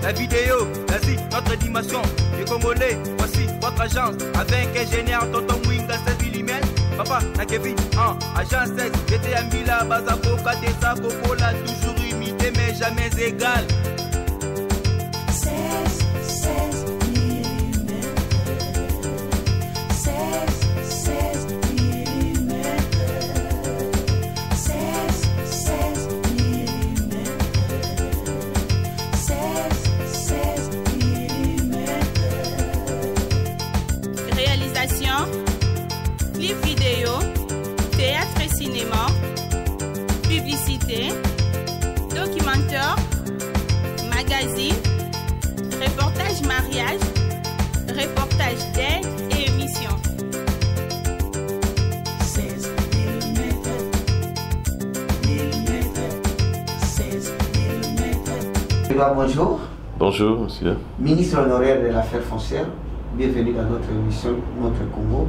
la vidéo, vas-y, notre animation. Les Congolais, voici votre agence. Avec ingénieur Tonton Mwinga 16 mm. Papa, na Kevin, agence 16. J'étais à Mila, Bazako, Katesa, Kokola, toujours imité mais jamais égal. 16 mm. 16 mm. 16 mm. 16 mm. Réalisation, clip vidéo, théâtre et cinéma, publicité, documentaire, magazine, reportage mariage, reportage d'aide et émission. 16 mm. 16 mm. Bonjour. Bonjour, monsieur. Ministre honoraire de l'affaire foncière, bienvenue dans notre émission, notre Congo.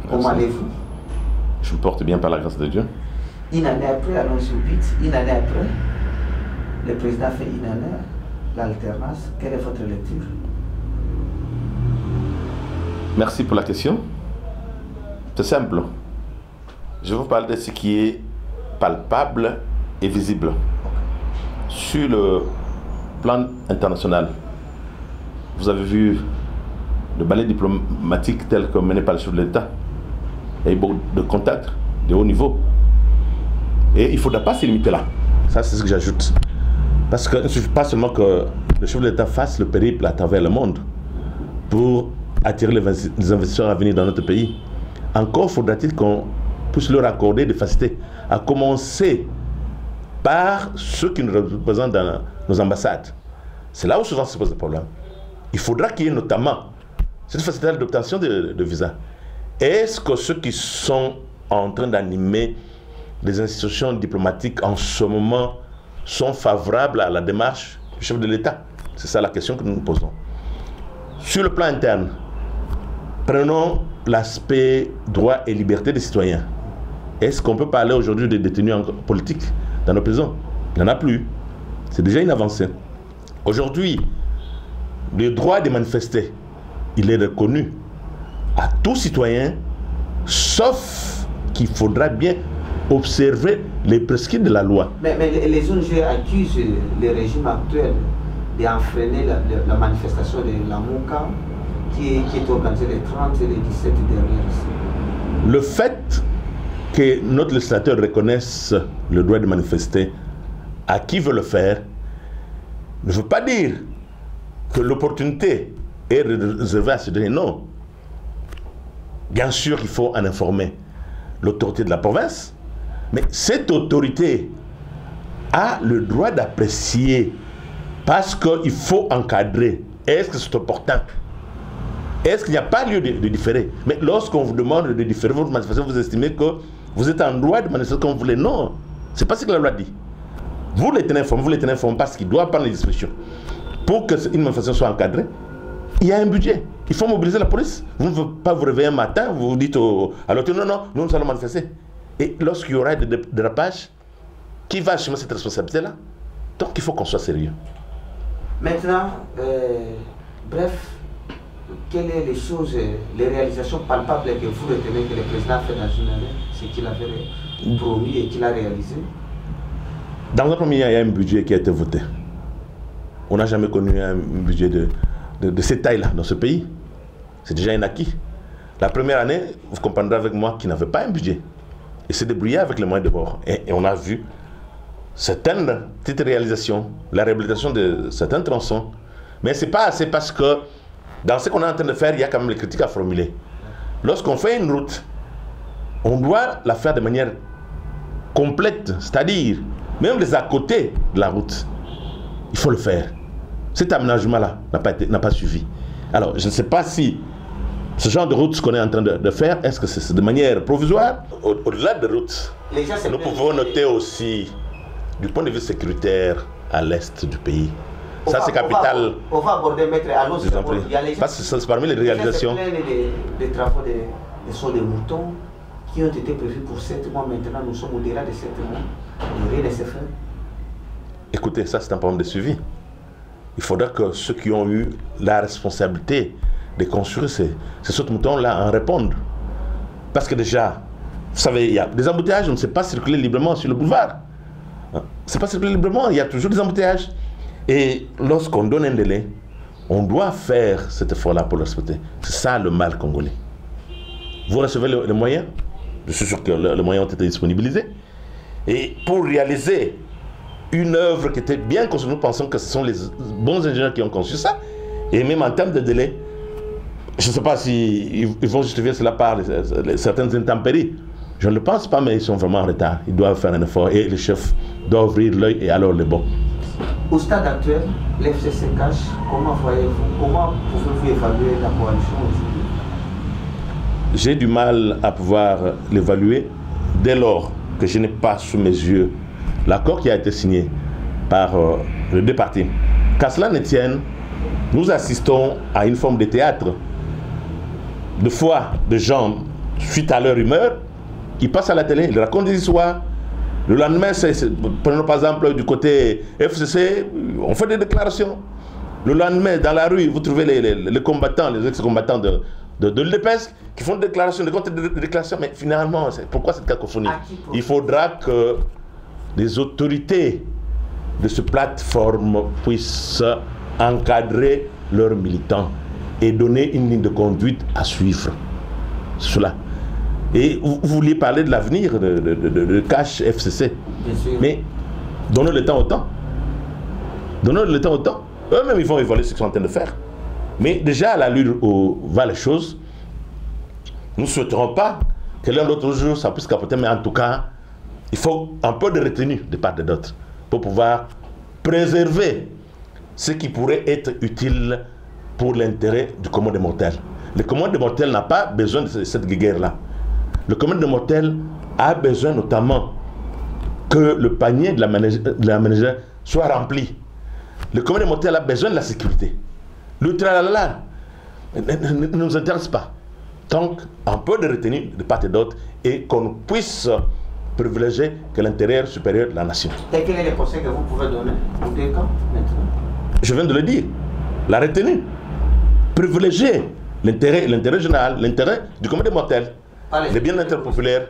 Comment allez-vous? Je me porte bien par la grâce de Dieu. Une année après, allons-y vite, une année après, le président fait une année, l'alternance. Quelle est votre lecture? Merci pour la question. C'est simple. Je vous parle de ce qui est palpable et visible. Sur le plan international, vous avez vu le balai diplomatique tel que mené par le chef de l'État. Il y a eu beaucoup de contacts de haut niveau. Et il ne faudra pas se limiter là. Ça, c'est ce que j'ajoute. Parce qu'il ne suffit pas seulement que le chef de l'État fasse le périple à travers le monde pour attirer les investisseurs à venir dans notre pays. Encore faudra-t-il qu'on puisse leur accorder des facilités, à commencer par ceux qui nous représentent dans nos ambassades. C'est là où souvent se pose le problème. Il faudra qu'il y ait notamment cette facilité d'obtention de visa. Est-ce que ceux qui sont en train d'animer les institutions diplomatiques en ce moment sont favorables à la démarche du chef de l'État? C'est ça la question que nous nous posons. Sur le plan interne, prenons l'aspect droit et liberté des citoyens. Est-ce qu'on peut parler aujourd'hui des détenus politiques dans nos prisons? Il n'y en a plus. C'est déjà une avancée. Aujourd'hui, le droit de manifester, il est reconnu à tout citoyen, sauf qu'il faudra bien observer les prescrits de la loi. Mais les ONG accusent le régime actuel d'enfreiner la manifestation de la Mouka qui est organisée les 30 et les 17 dernières. Le fait que notre législateur reconnaisse le droit de manifester à qui veut le faire ne veut pas dire que l'opportunité est réservée à ce dernier. Non. Bien sûr qu'il faut en informer l'autorité de la province, mais cette autorité a le droit d'apprécier parce qu'il faut encadrer. Est-ce que c'est opportun? Est-ce qu'il n'y a pas lieu de différer? Mais lorsqu'on vous demande de différer votre manifestation, vous estimez que vous êtes en droit de manifester comme vous voulez. Non, c'est pas ce que la loi dit. Vous les tenez informés, parce qu'il doit prendre les dispositions. Pour qu'une manifestation soit encadrée, il y a un budget. Il faut mobiliser la police. Vous ne pouvez pas vous réveiller un matin, vous dites à l'autre, non, nous allons manifester. Et lorsqu'il y aura des dérapages, qui va assumer cette responsabilité-là? Donc il faut qu'on soit sérieux. Maintenant, bref, quelles sont les choses, les réalisations palpables que vous retenez que le président a fait dans une année, ce qu'il avait promis et qu'il a réalisé? Dans un premier temps, il y a un budget qui a été voté. On n'a jamais connu un budget de cette taille-là dans ce pays. C'est déjà un acquis. La première année, vous comprendrez avec moi qu'il n'avait pas un budget. Il s'est débrouillé avec les moyens de bord. Et on a vu certaines petites réalisations, la réhabilitation de certains tronçons. Mais ce n'est pas assez parce que dans ce qu'on est en train de faire, il y a quand même les critiques à formuler. Lorsqu'on fait une route, on doit la faire de manière complète, c'est-à-dire même les à côté de la route. Il faut le faire. Cet aménagement-là n'a pas suffi. Alors, je ne sais pas si ce genre de route qu'on est en train de faire, est-ce que c'est de manière provisoire? Au-delà de routes, nous pouvons noter aussi, du point de vue sécuritaire, à l'est du pays. Ça, c'est capital. On va aborder, maître, allons-y. Parce que c'est parmi les réalisations. Des travaux de sauts de moutons qui ont été prévus pour 7 mois. Maintenant, nous sommes au-delà de 7 mois. Et rien ne s'est fait. Écoutez, ça, c'est un problème de suivi. il faudra que ceux qui ont eu la responsabilité de construire ces moutons-là en répondent. Parce que déjà, vous savez, il y a des embouteillages, on ne sait pas circuler librement sur le boulevard. C'est pas circuler librement, il y a toujours des embouteillages. Et lorsqu'on donne un délai, on doit faire cet effort-là pour le respecter. C'est ça le mal congolais. Vous recevez les moyens, je suis sûr que les moyens ont été disponibilisés. Et pour réaliser une œuvre qui était bien construite, nous pensons que ce sont les bons ingénieurs qui ont conçu ça. Et même en termes de délai, je ne sais pas s'ils vont justifier cela par certaines intempéries. Je ne le pense pas, mais ils sont vraiment en retard. Ils doivent faire un effort et les chefs doivent ouvrir l'œil et alors le bon. Au stade actuel, l'FCC cache. Comment pouvez-vous évaluer la coalition aujourd'hui? J'ai du mal à pouvoir l'évaluer dès lors que je n'ai pas sous mes yeux l'accord qui a été signé par les deux partis. Qu'à cela ne tienne, nous assistons à une forme de théâtre. De fois, de gens, suite à leur humeur, qui passent à la télé, ils racontent des histoires. Le lendemain, prenons par exemple du côté FCC, on fait des déclarations. Le lendemain, dans la rue, vous trouvez les combattants, les ex-combattants de l'UDPS qui font des déclarations, des contre-déclarations. Mais finalement, pourquoi cette cacophonie? Il faudra que les autorités de cette plateforme puissent encadrer leurs militants et donner une ligne de conduite à suivre. Cela. Et vous vouliez parler de l'avenir de Cash FCC. Mais donnez le temps au temps. Donnez le temps au temps. Eux-mêmes, ils vont évaluer ce qu'ils sont en train de faire. Mais déjà, à l'allure où va les choses, nous ne souhaiterons pas que l'un l'autre jour, ça puisse capoter. Mais en tout cas, il faut un peu de retenue de part et d'autre pour pouvoir préserver ce qui pourrait être utile pour l'intérêt du commun des mortels. Le commun des mortels n'a pas besoin de cette guerre-là. Le commun des mortels a besoin notamment que le panier de la ménagère soit rempli. Le commun des mortels a besoin de la sécurité. Le tralala ne nous intéresse pas. Donc, un peu de retenue de part et d'autre et qu'on puisse privilégier que l'intérêt supérieur de la nation. Et quel est le conseil que vous pouvez donner aux deux camps maintenant? Je viens de le dire. La retenue. Privilégier l'intérêt général, l'intérêt du commun des mortels, le bien-être populaire.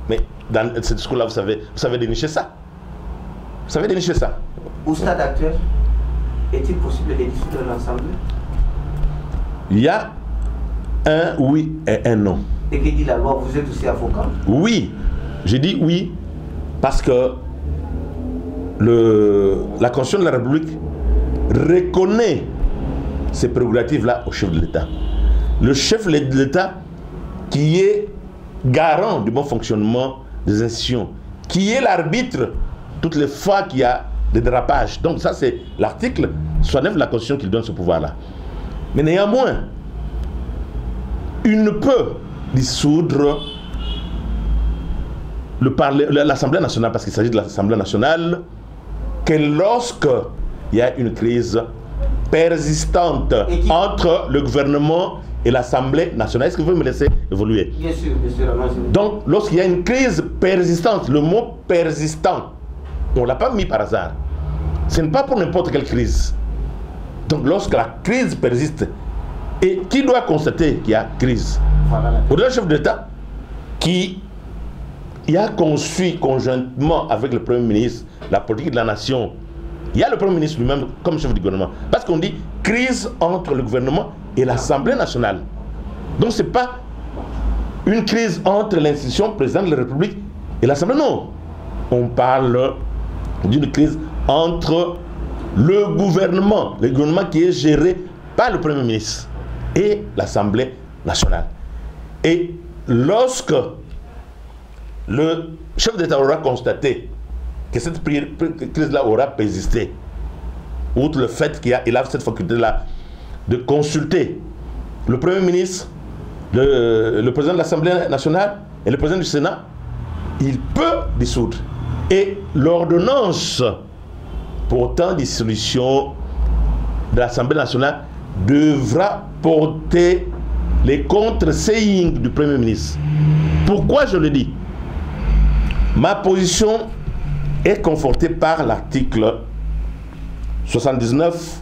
Mais dans ce discours-là, vous savez dénicher ça. Vous savez dénicher ça. Au stade actuel, est-il possible de dissoudre l'Assemblée? Il y a un oui et un non. Et que dit la loi? Vous êtes aussi avocat? Oui. Je dis oui parce que la Constitution de la République reconnaît ces prérogatives-là au chef de l'État. Le chef de l'État qui est garant du bon fonctionnement des institutions, qui est l'arbitre toutes les fois qu'il y a des dérapages. Donc ça c'est l'article 69 de la Constitution qui lui donne ce pouvoir-là. Mais néanmoins, il ne peut dissoudre l'Assemblée nationale, parce qu'il s'agit de l'Assemblée nationale, que lorsque il y a une crise persistante entre le gouvernement et l'Assemblée nationale. Est-ce que vous pouvez me laisser évoluer? Bien sûr, bien sûr. Donc, lorsqu'il y a une crise persistante, le mot persistant, on ne l'a pas mis par hasard. Ce n'est pas pour n'importe quelle crise. Donc, lorsque la crise persiste, et qui doit constater qu'il y a crise? Au-delà du chef d'État, qui a conçu conjointement avec le Premier ministre la politique de la nation. Il y a le Premier ministre lui-même comme chef du gouvernement. Parce qu'on dit crise entre le gouvernement et l'Assemblée nationale. Donc ce n'est pas une crise entre l'institution présidente de la République et l'Assemblée. Non. On parle d'une crise entre le gouvernement qui est géré par le Premier ministre et l'Assemblée nationale. Et lorsque le chef d'État aura constaté que cette crise-là aura persisté, outre le fait qu'il a cette faculté-là de consulter le Premier ministre, le président de l'Assemblée nationale et le président du Sénat, il peut dissoudre. Et l'ordonnance portant dissolution de l'Assemblée nationale devra porter les contre-sayings du Premier ministre. Pourquoi je le dis? Ma position est confortée par l'article 79,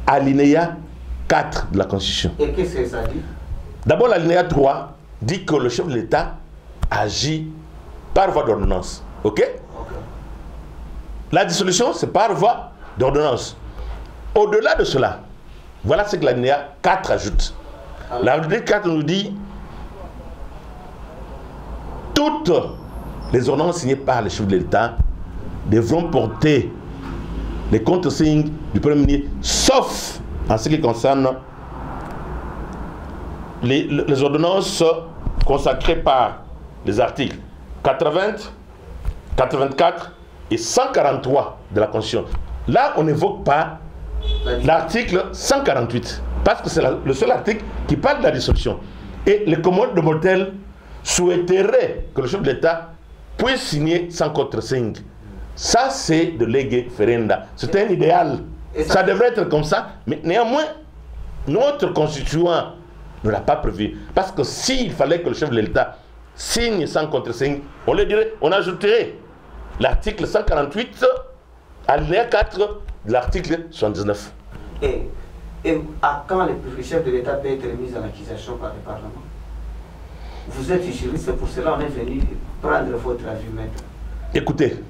alinéa 4 de la Constitution. Et qu'est-ce que ça dit? D'abord, l'alinéa 3 dit que le chef de l'État agit par voie d'ordonnance. Ok? La dissolution, c'est par voie d'ordonnance. Au-delà de cela, voilà ce que l'alinéa 4 ajoute. L'alinéa 4 nous dit toutes les ordonnances signées par les chefs de l'État devront porter les contresignes du Premier ministre, sauf en ce qui concerne les ordonnances consacrées par les articles 80, 84 et 143 de la Constitution. Là, on n'évoque pas l'article 148, parce que c'est le seul article qui parle de la dissolution. Et les commodes de Motel souhaiteraient que le chef de l'État puisse signer sans contre-signe. Ça, c'est de lege ferenda. C'est un idéal. Ça devrait être comme ça, mais néanmoins, notre constituant ne l'a pas prévu. Parce que s'il fallait que le chef de l'État signe sans contre-signe, on le dirait, on ajouterait l'article 148, alinéa 4 de l'article 79. Et à quand le chef de l'État peut être mis en accusation par le Parlement? Vous êtes juriste, c'est pour cela qu'on est venu prendre votre avis, maître. Écoutez,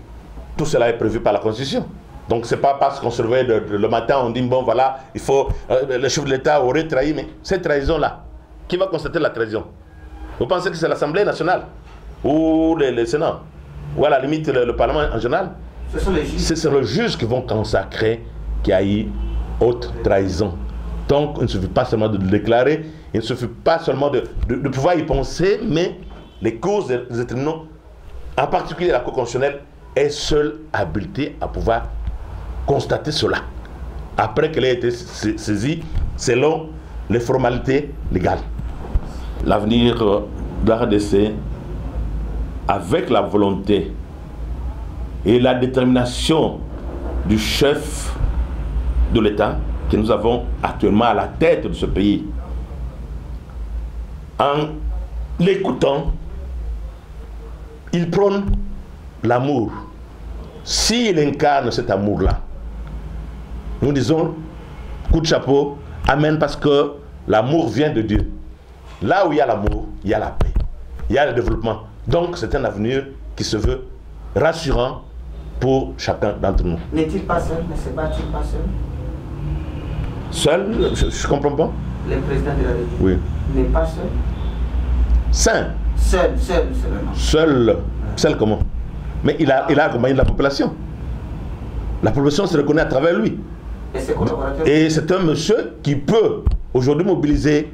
tout cela est prévu par la Constitution. Donc c'est pas parce qu'on se réveille le matin, on dit bon voilà, il faut, le chef de l'État aurait trahi, mais cette trahison-là, qui va constater la trahison? Vous pensez que c'est l'Assemblée nationale ou le Sénat ou à la limite le Parlement en général? Ce sont les juges. Ce sont les juges qui vont consacrer qu'il y a eu haute trahison. Donc il ne suffit pas seulement de le déclarer, il ne suffit pas seulement de pouvoir y penser, mais les causes des tribunaux, en particulier la Cour constitutionnelle, est seule habilitée à pouvoir constater cela, après qu'elle ait été saisie selon les formalités légales. L'avenir de la RDC, avec la volonté et la détermination du chef de l'État que nous avons actuellement à la tête de ce pays, en l'écoutant, il prône l'amour. S'il incarne cet amour-là, nous disons, coup de chapeau, amen, parce que l'amour vient de Dieu. Là où il y a l'amour, il y a la paix, il y a le développement. Donc c'est un avenir qui se veut rassurant pour chacun d'entre nous. N'est-il pas seul? Ne se bat-il pas seul? Seul? Je ne comprends pas. Le président de la République Oui. n'est pas seul? Saint. Seul. Seul comment? Mais il a accompagné la population. La population se reconnaît à travers lui. Et ses collaborateurs? Et c'est un monsieur qui peut aujourd'hui mobiliser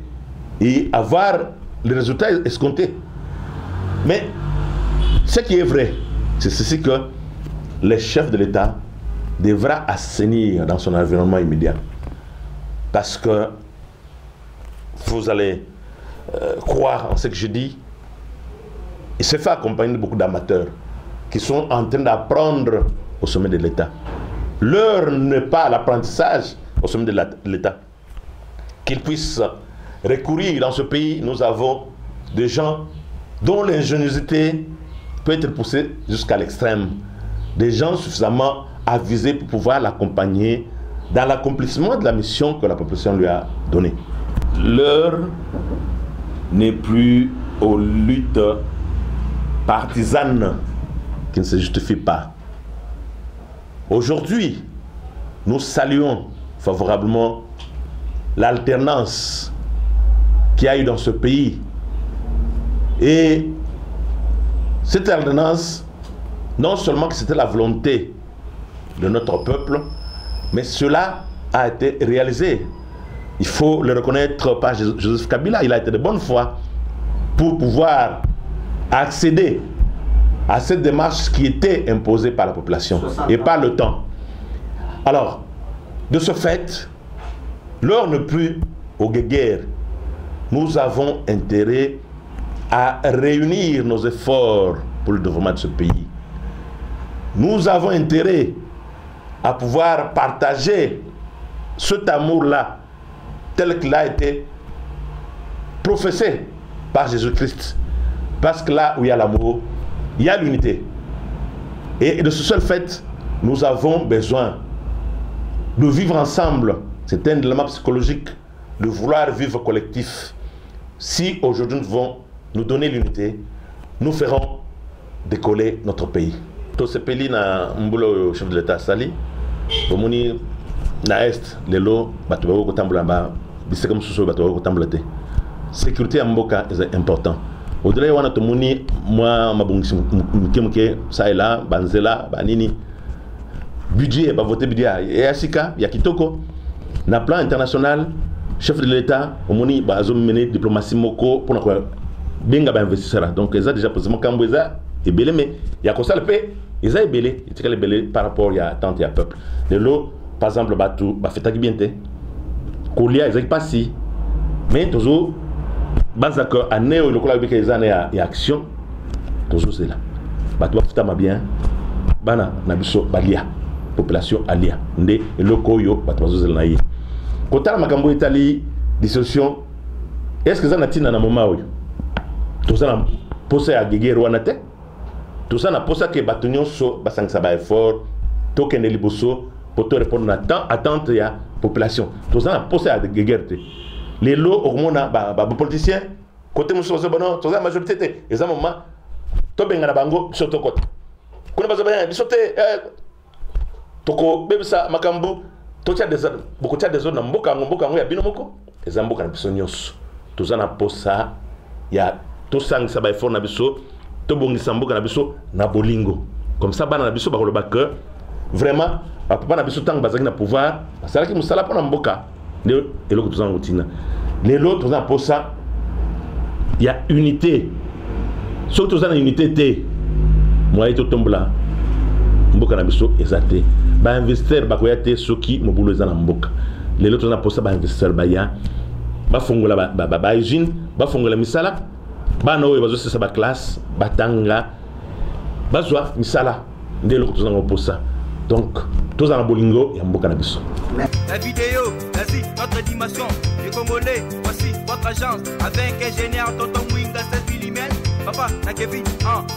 et avoir les résultats escomptés. Mais ce qui est vrai, c'est ceci que le chef de l'État devra assainir dans son environnement immédiat. Parce que vous allez croire en ce que je dis, il se fait accompagner de beaucoup d'amateurs qui sont en train d'apprendre au sommet de l'État. L'heure n'est pas l'apprentissage au sommet de l'État. Qu'ils puissent recourir dans ce pays, nous avons des gens dont l'ingéniosité peut être poussée jusqu'à l'extrême. Des gens suffisamment avisés pour pouvoir l'accompagner dans l'accomplissement de la mission que la population lui a donnée. L'heure n'est plus aux luttes partisanes qui ne se justifient pas. Aujourd'hui, nous saluons favorablement l'alternance qu'il y a eu dans ce pays. Et cette alternance, non seulement que c'était la volonté de notre peuple, mais cela a été réalisé. Il faut le reconnaître par Joseph Kabila. Il a été de bonne foi pour pouvoir accéder à cette démarche qui était imposée par la population et par le temps. Alors, de ce fait, l'heure n'est plus aux guerres. Nous avons intérêt à réunir nos efforts pour le développement de ce pays. Nous avons intérêt à pouvoir partager cet amour-là tel qu'il a été professé par Jésus-Christ. Parce que là où il y a l'amour, il y a l'unité. Et de ce seul fait, nous avons besoin de vivre ensemble. C'est un élément psychologique, de vouloir vivre collectif. Si aujourd'hui nous devons nous donner l'unité, nous ferons décoller notre pays. Tout ce pays na mbolo chef de l'État sali, bomoni na est lelo bato ba ko tambula ba biseka mususu bato ba ko tambula te. Sécurité ya mboka est important. Au-delà wana to moni moi mabungisi mukemke ça et là banzela banini budget ba voter budget ya sika ya kitoko na plan international chef de l'État omoni ba zo mener diplomatie moko pour na ko benga ba investisseur. Donc ils ont déjà posé mon camboueza et belé mais il y a comme ça le paix ils ont belé il y a belé par rapport il y a attente il y a peuple de l'eau par exemple batou ba fait tagibiente kolia ils ont pas si mais toujours basa que année le kola bika ils années et action toujours c'est là batou futa ma bien bana na biso balia population alia ndé le koyo batou bazo na yi kotala makambo Italie dissolution est-ce que ça na tina na moment oyo tout ça na posa ya guerre wana te tout ça na posa que bato nyonso basangisa ba effort tokende liboso pour te répondre na attente ya population tout ça na posa ya guerre te les lots hormona ba politiciens côté muso so bono tout ça majorité te eza moment to benga na bango soto côté kuna bazo ba bisote toko bebisa makambu to tia des beaucoup tia des zones na mboka ngo ya bino moko eza mboka na biso nyonso tout ça na posa ya to sang sa ba effort na biso to bongisa mboka na biso na bolingo comme ça bana na biso ba koloba que vraiment papa na biso tang bazaki na pouvoir basala ki musala pona mboka ne eloko to zango tina les autres na posa ya unité surtout za na unité te moi to tombola mboka na biso ezate ba investir ba koyate soki mobulo za na mboka les autres na posa ba investir ba ya ba fongola ba usine ba fongola misala bana oyo bazo sesa ba classe batanga bazwa misala ndelo kutuzanga posa donc tozana bolingo ya mboka na biso. La vidéo, vas-y, notre dimension, les Congolais, voici votre agence, avec ingénieur Tonton Mwinga 16 mm, papa, na Kevin,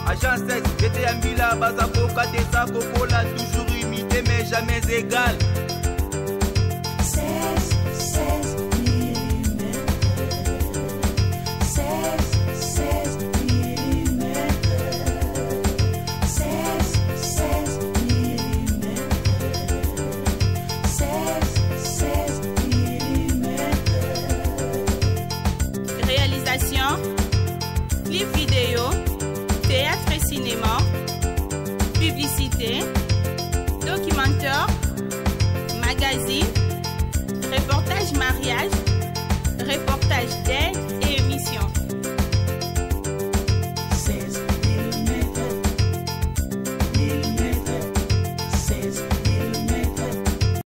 agence 16, j'étais à Mila, Bazako, Katesa, Kokola, toujours imité, mais jamais égal. 16 mm. 16 mm. 16 mm. 16 mm. Réalisation, clip vidéo, théâtre et cinéma, publicité, documentaire, magazine, reportage mariage, reportage